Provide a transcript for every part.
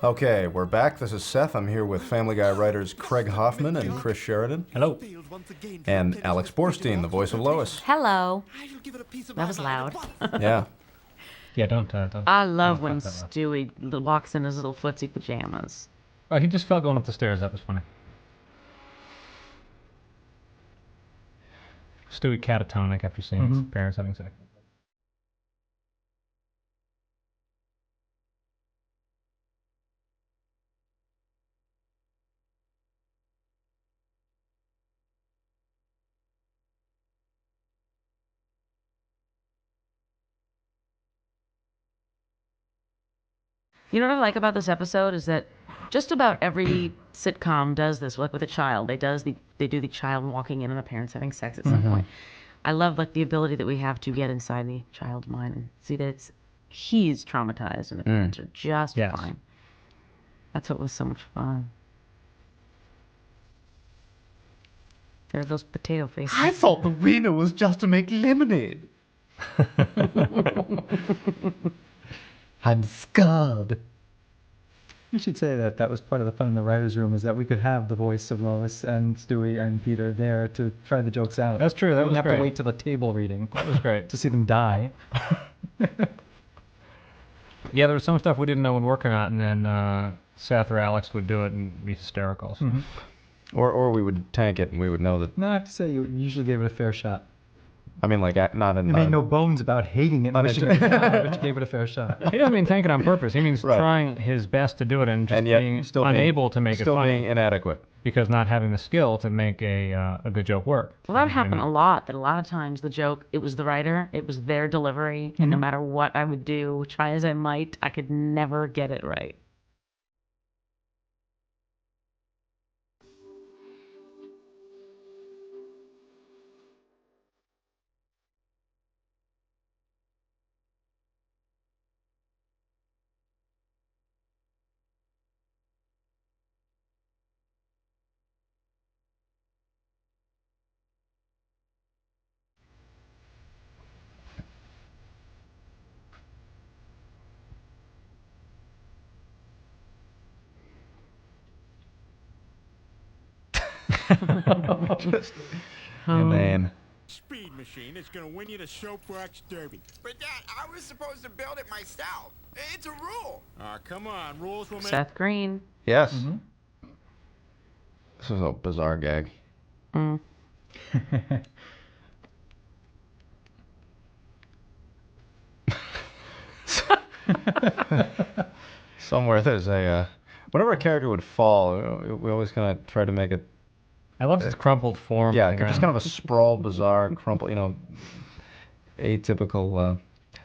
Okay, we're back. This is Seth. I'm here with Family Guy writers Craig Hoffman and Chris Sheridan. Hello. And Alex Borstein, the voice of Lois. Hello. That was loud. Yeah. Yeah, don't. I love don't when fuck that up. Stewie walks in his little footsie pajamas. Oh, he just fell going up the stairs. That was funny. Stewie catatonic after seeing his parents having sex. You know what I like about this episode is that just about every sitcom does this, like with a child. They do the child walking in and the parents having sex at some point. I love like the ability that we have to get inside the child's mind and see that he's traumatized and the parents are just fine. That's what was so much fun. There are those potato faces. I thought the wiener was just to make lemonade. I'm scarred. You should say that was part of the fun in the writer's room, is that we could have the voice of Lois and Stewie and Peter there to try the jokes out. That's true. That was have great. to wait till the table reading. That was great. To see them die. Yeah, there was some stuff we didn't know would work or not, and then Seth or Alex would do it and be hysterical. So. Or we would tank it and we would know that... No, I have to say, you usually gave it a fair shot. I mean, like, not in... You made no bones about hating it and wishing it down, but you gave it a fair shot. He doesn't mean tank it on purpose. He means Right. trying his best to do it and just And yet being still unable to make it still funny being inadequate. because not having the skill to make a good joke work. Well, that happened a lot. That a lot of times the joke, it was the writer, it was their delivery, and no matter what I would do, try as I might, I could never get it right. Man. Speed machine is gonna win you the Soapbox Derby. But Dad, I was supposed to build it myself. It's a rule. Come on, rules will make... Seth Green. Yes. This is a bizarre gag. Somewhere there's a... whenever a character would fall, we always kind of try to make it... I love his crumpled form. Yeah, just kind of a sprawled, bizarre, crumpled, atypical...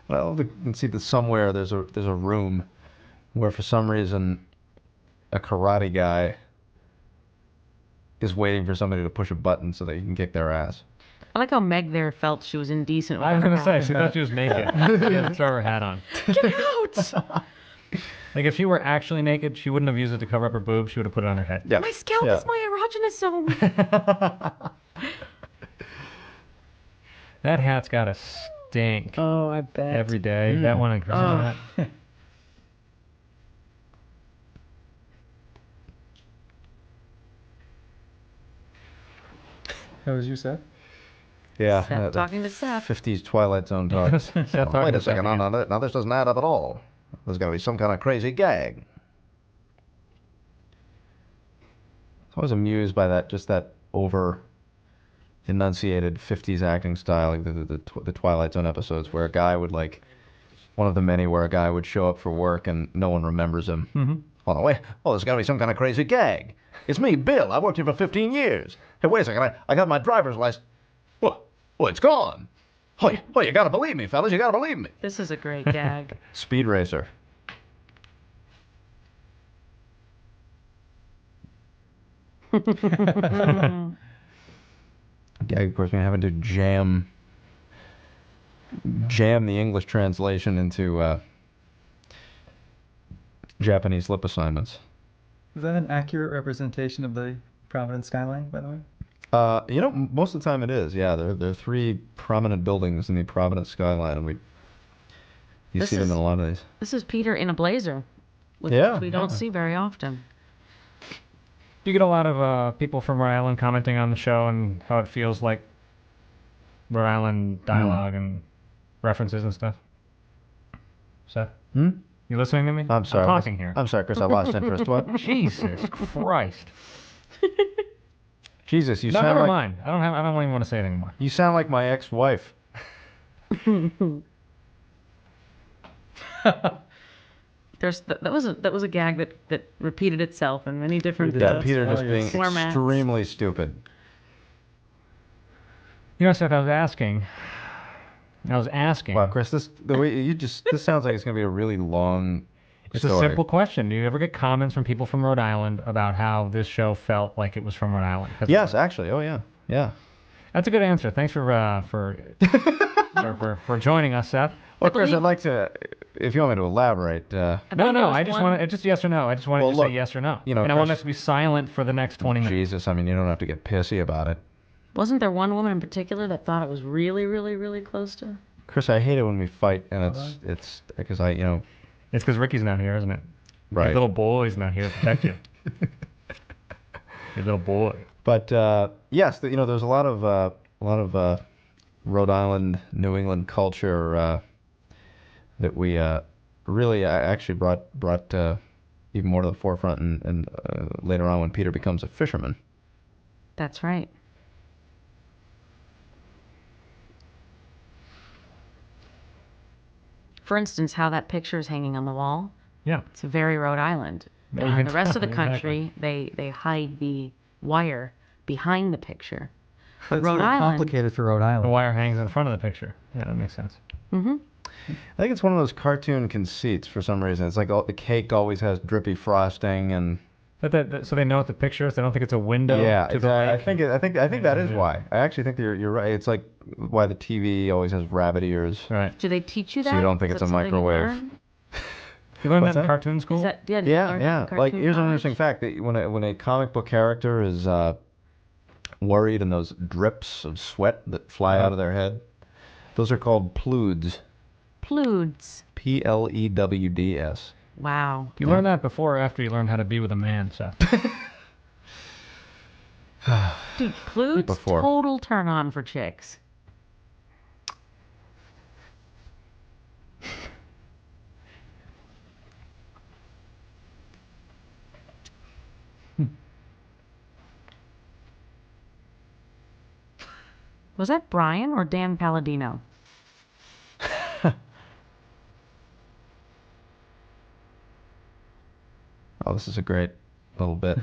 well, you can see that somewhere there's a room where for some reason a karate guy is waiting for somebody to push a button so that he can kick their ass. I like how Meg there felt she was indecent with I was her going to say, hat. she thought she was naked. She had to throw her hat on. Get out! Like, if she were actually naked, she wouldn't have used it to cover up her boobs. She would have put it on her head. Yeah. My scalp Yeah. is my erogenous zone. That hat's got to stink Oh, I bet. every day. That one, hat. That was you, Seth? Yeah. Seth talking to Seth. 50s Twilight Zone talk. Seth Oh, talking wait to a second, Seth. now this doesn't add up at all. There's got to be some kind of crazy gag. I was amused by that over enunciated 50s acting style, like the Twilight Zone episodes where a guy would one of the many where a guy would show up for work and no one remembers him. Oh, wait, there's got to be some kind of crazy gag. It's me, Bill. I worked here for 15 years. Hey, wait a second, I got my driver's license. Well, it's gone. Oh, you got to believe me, fellas. You got to believe me. This is a great gag. Speed Racer. Gag, of course, we having to jam the English translation into Japanese lip assignments. Is that an accurate representation of the Providence skyline, by the way? Most of the time it is. Yeah, there are three prominent buildings in the Providence skyline, and you This see them is- in a lot of these. This is Peter in a blazer which Yeah, we don't yeah. see very often. Do you get a lot of people from Rhode Island commenting on the show and how it feels like Rhode Island dialogue and references and stuff? Seth? Hmm? You listening to me? I'm sorry. I'm talking here. I'm sorry, Chris. I lost interest. What? Jesus Christ. Jesus, you No, sound never like mind. I don't even want to say it anymore. you sound like my ex-wife. That was a gag that repeated itself in many different Yeah, Peter just Oh, being yes. formats. extremely stupid. You know, Seth, I was asking. Wow, Chris, this sounds like it's gonna be a really long It's story. a simple question. Do you ever get comments from people from Rhode Island about how this show felt like it was from Rhode Island? 'Cause Yes, actually. Oh yeah, yeah. That's a good answer. Thanks for joining us, Seth. Well, Chris, believe- I'd like to, if you want me to elaborate. No, believe no. there I was just one- want it's just yes or no. I just wanted Well, you to look, say yes or no. you know, and I want Chris- us to be silent for the next 20 minutes. Jesus, I mean, you don't have to get pissy about it. Wasn't there one woman in particular that thought it was really, really, really close to? Chris, I hate it when we fight, and it's because I, It's because Ricky's not here, isn't it? right. Your little boy's not here to protect you. Your little boy. But yes, there's a lot of Rhode Island, New England culture that we really actually brought even more to the forefront, and later on when Peter becomes a fisherman. That's right. For instance, how that picture is hanging on the wall. Yeah. It's very Rhode Island. Yeah, you can The rest of the tell, country, they hide the wire behind the picture. But it's Rhode a little Island. complicated for Rhode The Island. wire hangs in front of the picture. Yeah, that makes sense. Mm-hmm. I think it's one of those cartoon conceits for some reason. It's like the cake always has drippy frosting, and So they know what the picture is. They don't think it's a window yeah, to the exactly. lake. I think that is Yeah. why. I actually think you're right. It's like why the TV always has rabbit ears. Right. Do they teach you that? So you don't think Is it's that a something you microwave. learn? You learned What's that in that? cartoon school? Is that, yeah, did you Yeah, learn yeah. cartoon Like here's an knowledge? interesting fact: that when a comic book character is worried and those drips of sweat that fly out of their head, those are called plewds. Plewds. Plewds. Wow. You learned that before or after you learned how to be with a man, Seth? Dude, plewds, Before. total turn on for chicks. Was that Brian or Dan Palladino? Oh, this is a great little bit.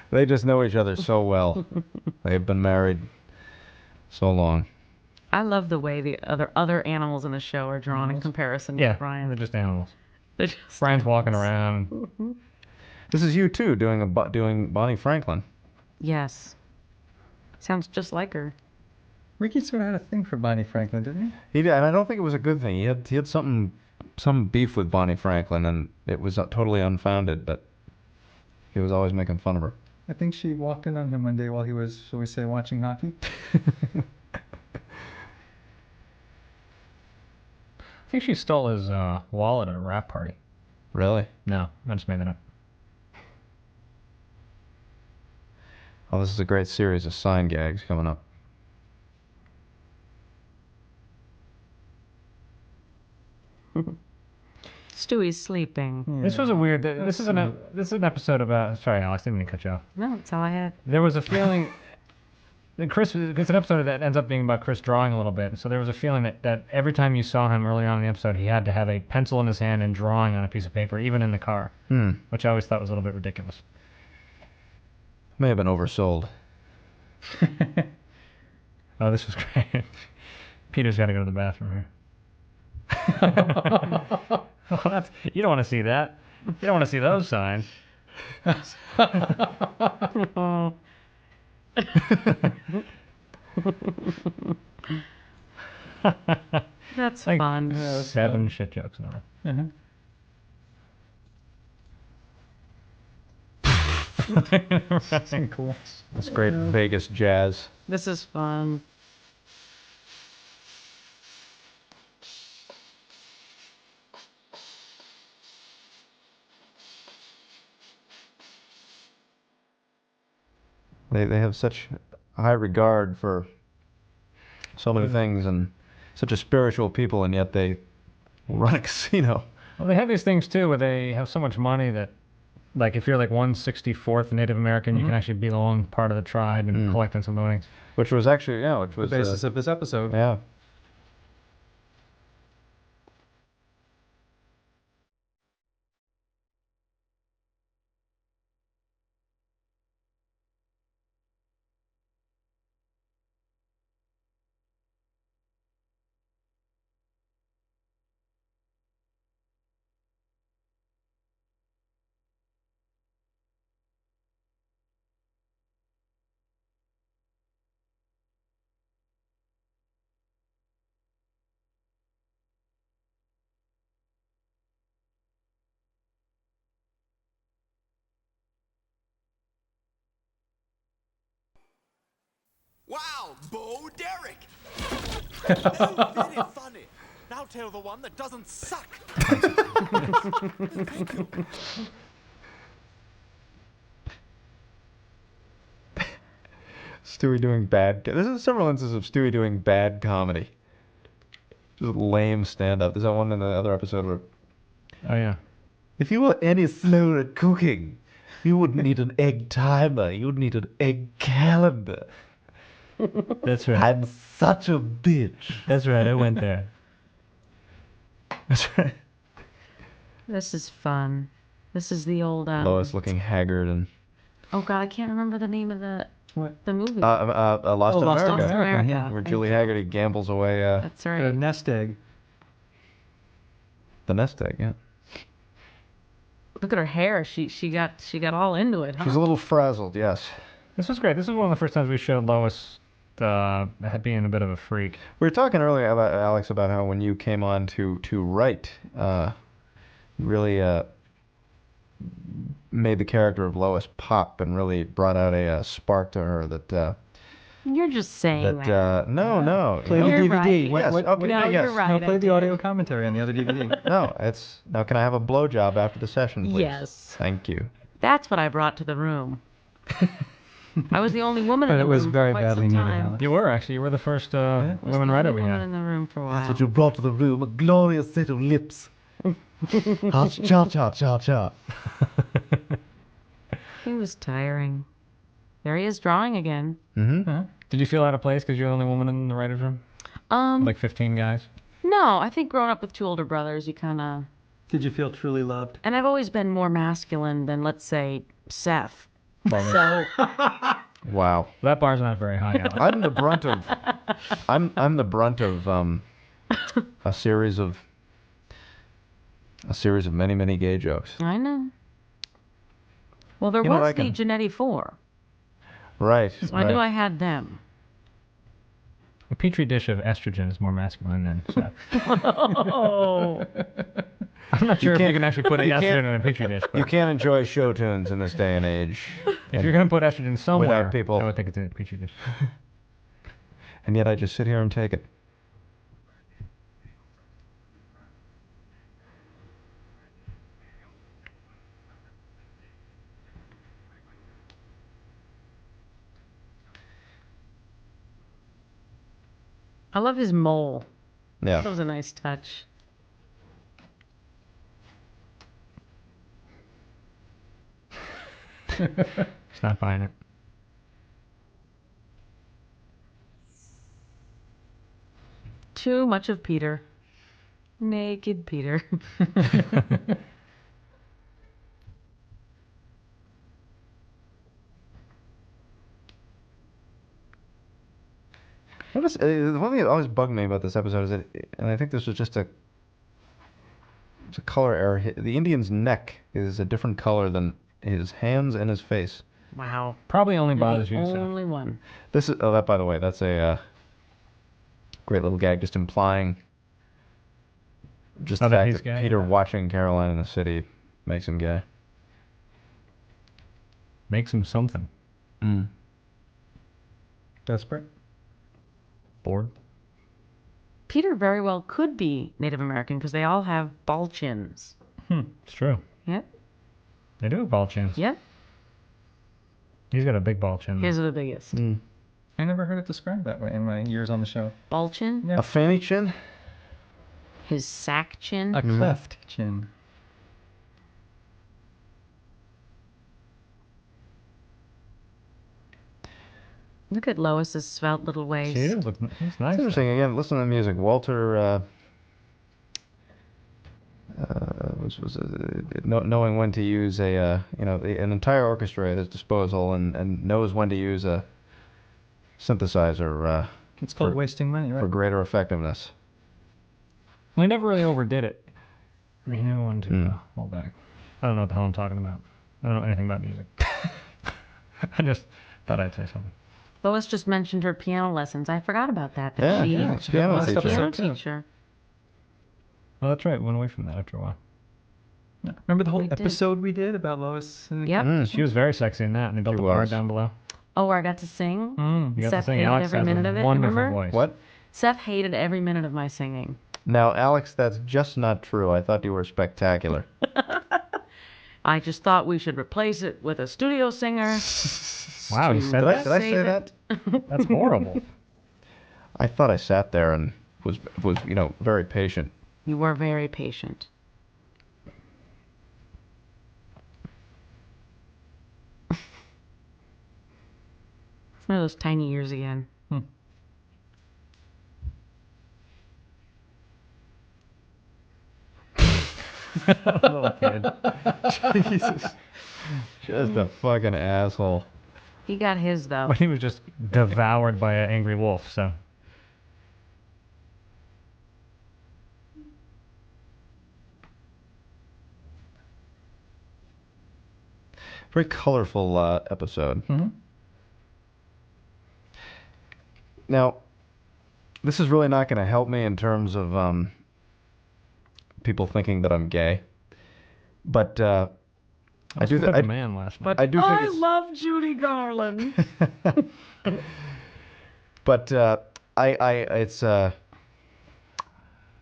They just know each other so well. They've been married so long. I love the way the other animals in the show are drawn in comparison Yeah, to Brian. they're just animals. They're just- Brian's walking around. This is you too doing Bonnie Franklin. Yes. Sounds just like her. Ricky sort of had a thing for Bonnie Franklin, didn't he? He did, and I don't think it was a good thing. He had some beef with Bonnie Franklin, and it was totally unfounded. But he was always making fun of her. I think she walked in on him one day while he was, shall we say, watching hockey. I think she stole his wallet at a rap party. Really? No, I just made that up. Oh, this is a great series of sign gags coming up. Stewie's sleeping. This was a weird. This is an episode about. Sorry, Alex, didn't mean to cut you off. No, that's all I had. There was a feeling that Chris. It's an episode that ends up being about Chris drawing a little bit. So there was a feeling that every time you saw him early on in the episode, he had to have a pencil in his hand and drawing on a piece of paper, even in the car, which I always thought was a little bit ridiculous. May have been oversold. Oh, this was great. Peter's got to go to the bathroom here. Well, you don't want to see that. You don't want to see those signs. That's Like, fun. 7 shit jokes in a row. Right. Cool. That's great Vegas jazz. This is fun. They have such high regard for so many things and such a spiritual people, and yet they run a casino. Well, they have these things too where they have so much money that, like, if you're like 164th Native American, you can actually belong part of the tribe and collect on some winnings. Which was actually, which The was basis of this episode. yeah. Wow, Bo Derek! Oh, very funny. Now tell the one that doesn't suck. Stewie doing bad. This is several instances of Stewie doing bad comedy. Just lame stand-up. There's that one in the other episode where Oh yeah. If you were any slower at cooking, you wouldn't need an egg timer. You'd need an egg calendar. That's right. I'm such a bitch. That's right. I went there. that's right. This is fun. This is the old. Lois looking haggard and Oh God, I can't remember the name of the movie. Lost in Lost in America. Lost in America. yeah. Where Thank Julie you. Haggerty gambles away That's A right. nest egg. the nest egg. Yeah. Look at her hair. She got all into it. Huh? She's a little frazzled. Yes. This was great. This is one of the first times we showed Lois being a bit of a freak. We were talking earlier about Alex about how when you came on to write, really made the character of Lois pop and really brought out a spark to her that You're just saying that. no. Play the You're DVD. right. What- Yes, what- okay, No, yes. you're right. No, play I the did. audio commentary on the other DVD. No, it's now. Can I have a blowjob after the session, please? Yes. Thank you. That's what I brought to the room. I was the only woman in But the it was room very for quite badly some needed, time. Alex. You were actually. You were the first Was women the writer only we woman had. in the room for a That's while. what you brought to the room, a glorious set of lips. Cha cha cha cha. He was tiring. There he is drawing again. Mm-hmm. Did you feel out of place because you're the only woman in the writers' room? Like 15 guys. No, I think growing up with two older brothers, you kind of. Did you feel truly loved? And I've always been more masculine than, let's say, Seth. Well, So Wow. that bar's not very high, Alex. I'm the brunt of. I'm the brunt of a series of many gay jokes. I know. Well, there You know, was I the can- Genetti 4. Right. So I knew I had them. A petri dish of estrogen is more masculine than Seth. Oh. I'm not sure if you can't- can actually put you estrogen can't- in a petri dish. But You can't enjoy show tunes in this day and age. if you're going to put estrogen somewhere, Without people- I would think it's in a petri dish. And yet I just sit here and take it. I love his mole. Yeah. That was a nice touch. It's not buying it. Too much of Peter. Naked Peter. The one thing that always bugged me about this episode is that, and I think this was just it's a color error. The Indian's neck is a different color than his hands and his face. Wow. Probably only bothers you, Seth. Only one. This is that, by the way, that's a great little gag, just implying just Oh, the that fact he's that gay? Peter watching Caroline in the City makes him gay. Makes him something. Mm. Desperate. Bored. Peter very well could be Native American because they all have ball chins. It's true. Yep. They do have ball chins. Yep. He's got a big ball chin. His are the biggest. Mm. I never heard it described that way in my years on the show. Ball chin. Yeah. A fanny chin? His sack chin. A cleft chin. Look at Lois's svelte little waist. She does look. It's nice. It's interesting. Again, listen to the music. Walter knowing when to use an entire orchestra at his disposal and knows when to use a synthesizer It's called wasting money, for right? greater effectiveness. Well, he never really overdid it. I mean, he knew when to Mm. hold back. I don't know what the hell I'm talking about. I don't know anything about music. I just thought I'd say something. Lois just mentioned her piano lessons. I forgot about that. Yeah, She yeah, is piano last teacher. a piano episode, too. teacher. Oh, that's right. Went away from that after a while. Yeah. Remember the whole We did. episode we did about Lois? And Yep. Mm. She was very sexy in that, and they built She the bar was. down below. Oh, where I got to sing. You got Seth to sing. hated Alex every has minute a of it, wonderful remember? voice. What? Seth hated every minute of my singing. Now, Alex, that's just not true. I thought you were spectacular. I just thought we should replace it with a studio singer. Wow, you said Did I, that? did I say that? That's horrible. I thought I sat there and was very patient. You were very patient. It's one of those tiny ears again. Little kid. Jesus. Just a fucking asshole. He got his though. But he was just devoured by an angry wolf, so. Very colorful episode. Mm-hmm. Now, this is really not going to help me in terms of people thinking that I'm gay, but I was do. with the man last night. I do think I it's, love Judy Garland. but I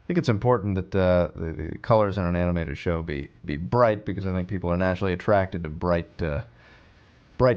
think it's important that the colors in an animated show be bright, because I think people are naturally attracted to bright,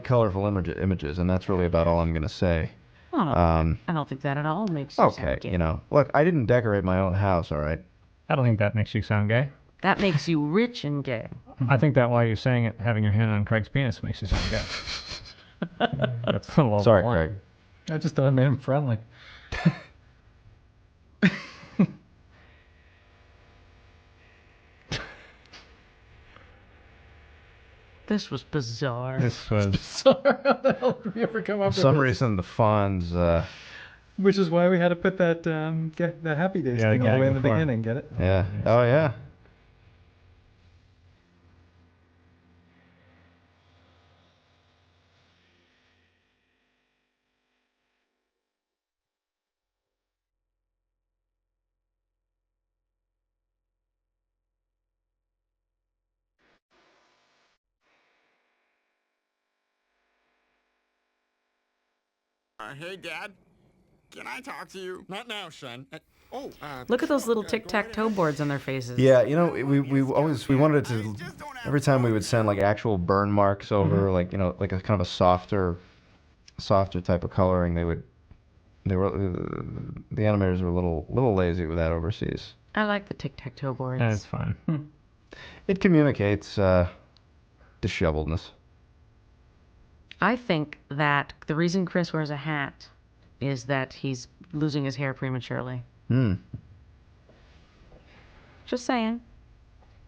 colorful images, and that's really about all I'm going to say. Oh, I don't think that at all makes you sound Okay, gay. look, I didn't decorate my own house, all right? I don't think that makes you sound gay. That makes you rich and gay. I think that while you're saying it, having your hand on Craig's penis makes you sound gay. That's a little Sorry, blunt. Craig. I just thought I made him friendly. This was bizarre. This was. Sorry, how the hell did we ever come up For some reason, the Fonz. Which is why we had to put that that Happy Days Yeah, thing the all the way in gag the before. beginning. Get it? Yeah. Oh, yeah. Hey, Dad. Can I talk to you? Not now, son. Look at those little tic-tac-toe boards on their faces. Yeah, we wanted to, every time we would send like actual burn marks over, like like a kind of a softer type of coloring, the animators were a little lazy with that overseas. I like the tic-tac-toe boards. That's fine. It communicates disheveledness. I think that the reason Chris wears a hat is that he's losing his hair prematurely. Just saying.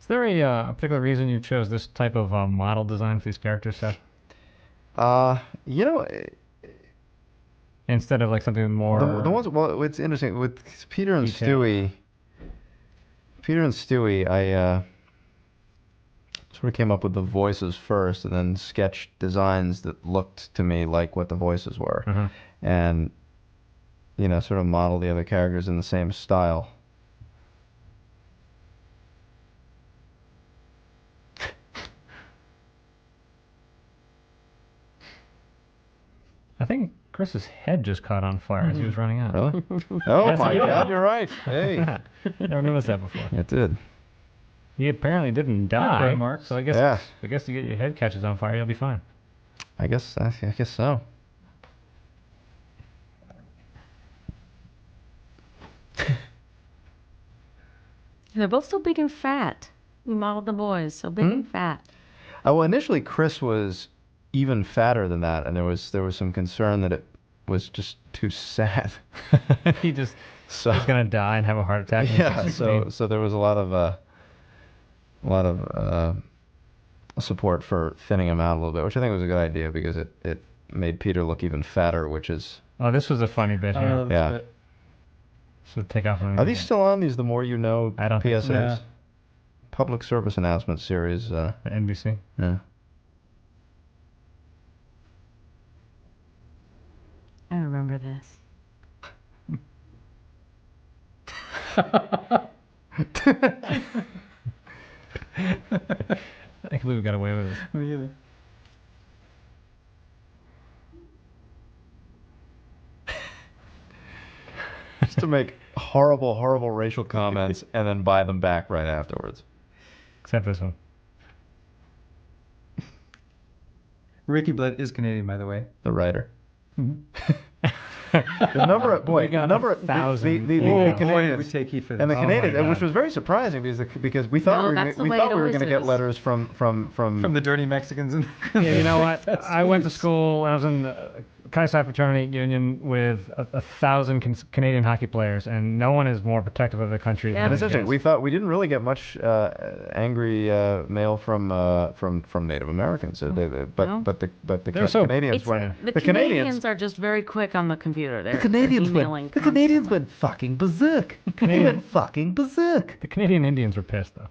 Is there a particular reason you chose this type of model design for these characters, Seth? You know, Instead of like something more. the ones. Well, it's interesting with Peter and Detail. Stewie. I sort of came up with the voices first, and then sketched designs that looked to me like what the voices were, and sort of model the other characters in the same style. I think Chris's head just caught on fire as he was running out. Really? Oh Yes, my he did. God, you're right. Hey, Never noticed that before. it did. He apparently didn't die. Burn marks. So I guess Yeah. you get your head catches on fire, you'll be fine. I guess so. They're both so big and fat. We modeled the boys so big and fat. Well, initially Chris was even fatter than that, and there was some concern that it was just too sad. He just So was gonna die and have a heart attack. yeah, so there was a lot of support for thinning him out a little bit, which I think was a good idea because it made Peter look even fatter, which is Oh, this was a funny bit I here. don't know, Yeah. but So take off on Are these still on? These The More You Know I don't think PSAs? so. Yeah. Public service announcement series. the NBC. Yeah. I remember this. I can't believe we got away with this. me either. Just to make horrible racial comments and then buy them back right afterwards. Except this one. Ricky Blood is Canadian, by the way. The writer. The number of We got 1,000. the Oh, Canadians We take heat for this. and the Oh my Canadians, which God. was very surprising because we thought No, we that's the we way thought it we were always going to get is. letters from From the dirty Mexicans. And Yeah, you know what? I went to school. I was in Chi Psi fraternity union with 1,000 Canadian hockey players, and no one is more protective of the country. Yeah. than And it's these interesting. guys. We thought we didn't really get much angry mail from Native Americans. No. But the They're so- Canadians It's, went. the Canadians are just very quick on the computer. They're emailing The Canadians constantly. went fucking berserk. They Canadian- went fucking berserk. The Canadian Indians were pissed, though.